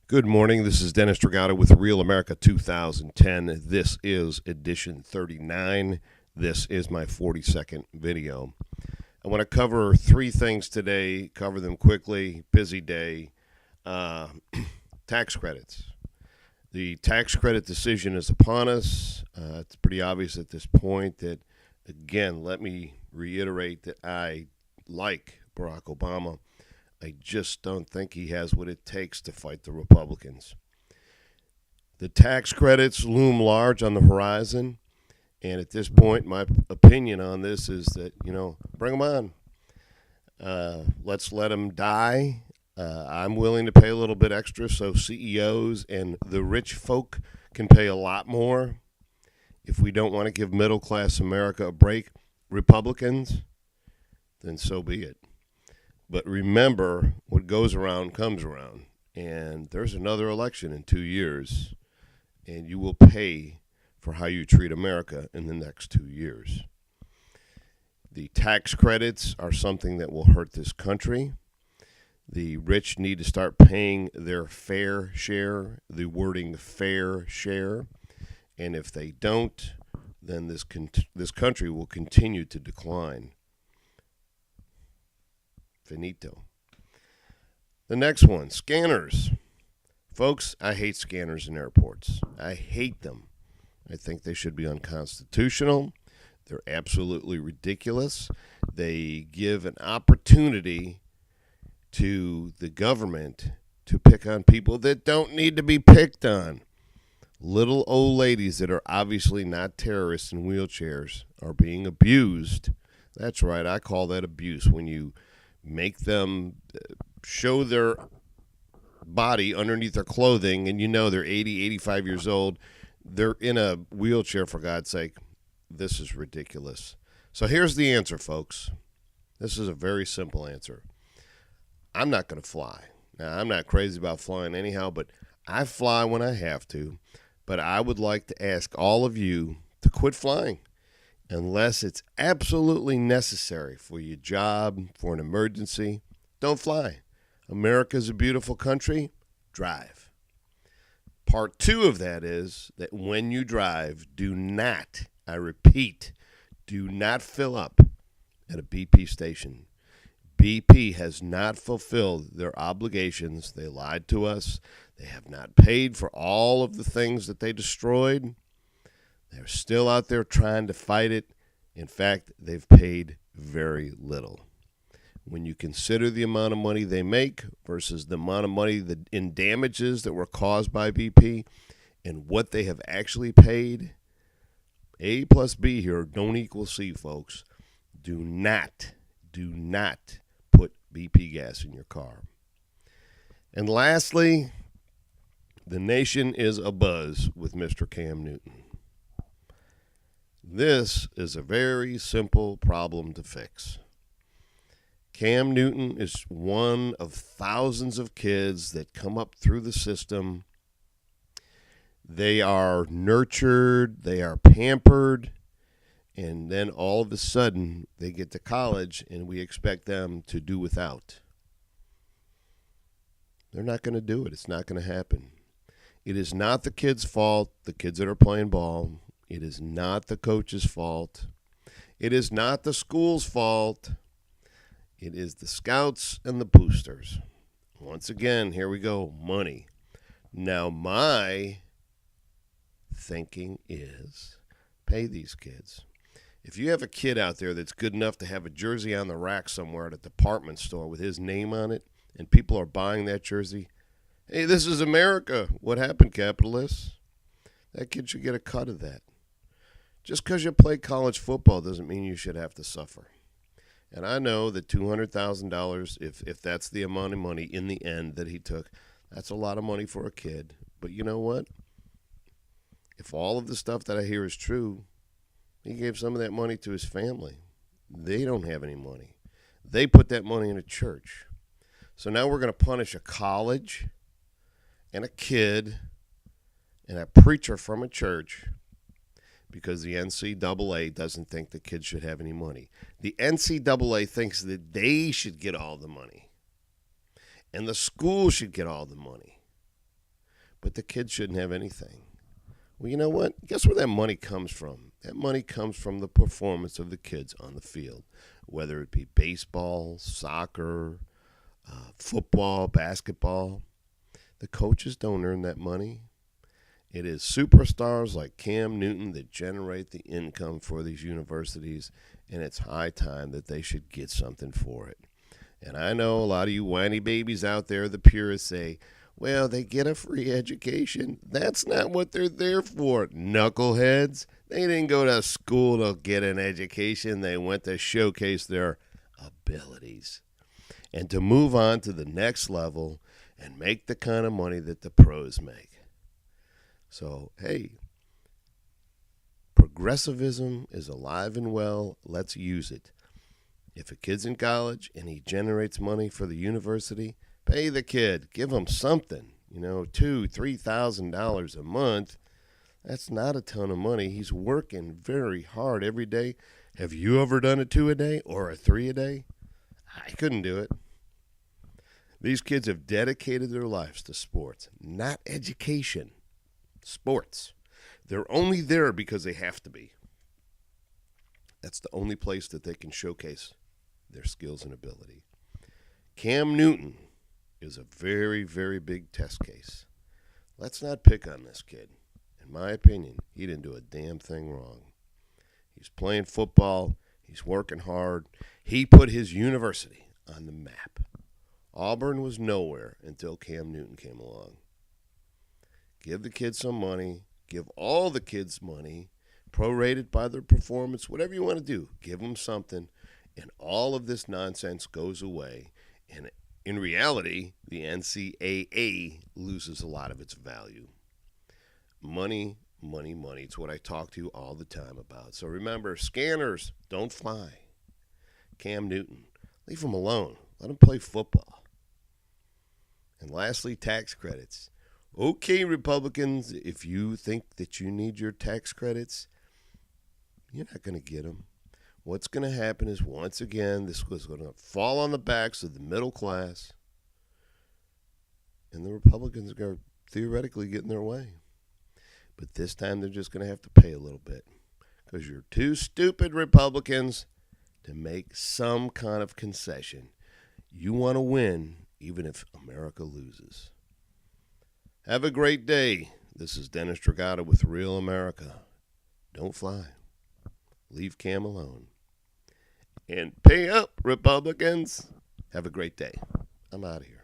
Good morning. This is Dennis Dragotta with Real America 2010. This is edition 39. This is my 42nd video. I want to cover three things today, cover them quickly. Busy day. Tax credits. The tax credit decision is upon us. It's pretty obvious at this point that, again, let me reiterate that I like Barack Obama. I just don't think he has what it takes to fight the Republicans. The tax credits loom large on the horizon, and at this point, my opinion on this is that, bring them on. Let's let them die. I'm willing to pay a little bit extra so CEOs and the rich folk can pay a lot more. If we don't want to give middle-class America a break, Republicans, then so be it. But remember, what goes around comes around. And there's another election in 2 years, and you will pay for how you treat America in the next 2 years. The tax credits are something that will hurt this country. The rich need to start paying their fair share, the wording fair share. And if they don't, then this country will continue to decline. Finito. The next one, scanners. Folks, I hate scanners in airports. I hate them. I think they should be unconstitutional. They're absolutely ridiculous. They give an opportunity to the government to pick on people that don't need to be picked on. Little old ladies that are obviously not terrorists in wheelchairs are being abused. That's right, I call that abuse when you make them show their body underneath their clothing, and they're 80, 85 years old. They're in a wheelchair, for God's sake. This is ridiculous. So here's the answer, folks. This is a very simple answer. I'm not going to fly. Now, I'm not crazy about flying anyhow, but I fly when I have to. But I would like to ask all of you to quit flying. Unless it's absolutely necessary for your job, for an emergency, don't fly. America's a beautiful country. Drive. Part 2 of that is that when you drive, do not, I repeat, do not fill up at a BP station. BP has not fulfilled their obligations. They lied to us. They have not paid for all of the things that they destroyed. They're still out there trying to fight it. In fact, they've paid very little. When you consider the amount of money they make versus the amount of money in damages that were caused by BP and what they have actually paid, A plus B here don't equal C, folks. Do not put BP gas in your car. And lastly, the nation is abuzz with Mr. Cam Newton. This is a very simple problem to fix. Cam Newton is one of thousands of kids that come up through the system. They are nurtured, they are pampered, and then all of a sudden they get to college and we expect them to do without. They're not going to do it. It's not going to happen. It is not the kids' fault, the kids that are playing ball. It is not the coach's fault. It is not the school's fault. It is the scouts and the boosters. Once again, here we go, money. Now, my thinking is pay these kids. If you have a kid out there that's good enough to have a jersey on the rack somewhere at a department store with his name on it, and people are buying that jersey, hey, this is America. What happened, capitalists? That kid should get a cut of that. Just because you play college football doesn't mean you should have to suffer. And I know that $200,000, if that's the amount of money in the end that he took, that's a lot of money for a kid. But you know what? If all of the stuff that I hear is true, he gave some of that money to his family. They don't have any money. They put that money in a church. So now we're going to punish a college and a kid and a preacher from a church because the NCAA doesn't think the kids should have any money. The NCAA thinks that they should get all the money, and the school should get all the money. but the kids shouldn't have anything. Well, you know what? Guess where that money comes from? That money comes from the performance of the kids on the field, whether it be baseball, soccer, football, basketball. The coaches don't earn that money. It is superstars like Cam Newton that generate the income for these universities, and it's high time that they should get something for it. And I know a lot of you whiny babies out there, the purists, say, well, they get a free education. That's not what they're there for, knuckleheads. They didn't go to school to get an education. They went to showcase their abilities and to move on to the next level and make the kind of money that the pros make. So, hey, progressivism is alive and well. Let's use it. If a kid's in college and he generates money for the university, pay the kid. Give him something. $2,000, $3,000 a month. That's not a ton of money. He's working very hard every day. Have you ever done a 2 a day or a 3 a day? I couldn't do it. These kids have dedicated their lives to sports, not education. Sports. They're only there because they have to be. That's the only place that they can showcase their skills and ability. Cam Newton is a very, very big test case. Let's not pick on this kid. In my opinion, he didn't do a damn thing wrong. He's playing football. He's working hard. He put his university on the map. Auburn was nowhere until Cam Newton came along. Give the kids some money. Give all the kids money, prorated by their performance, whatever you want to do. Give them something, and all of this nonsense goes away. And in reality, the NCAA loses a lot of its value. Money, money, money. It's what I talk to you all the time about. So remember, scanners don't fly. Cam Newton, leave him alone. Let him play football. And lastly, tax credits. Okay, Republicans, if you think that you need your tax credits, you're not going to get them. What's going to happen is, once again, this was going to fall on the backs of the middle class, and the Republicans are theoretically getting their way. But this time they're just going to have to pay a little bit, because you're too stupid, Republicans, to make some kind of concession. You want to win even if America loses. Have a great day. This is Dennis Dragotta with Real America. Don't fly. Leave Cam alone. And pay up, Republicans. Have a great day. I'm out of here.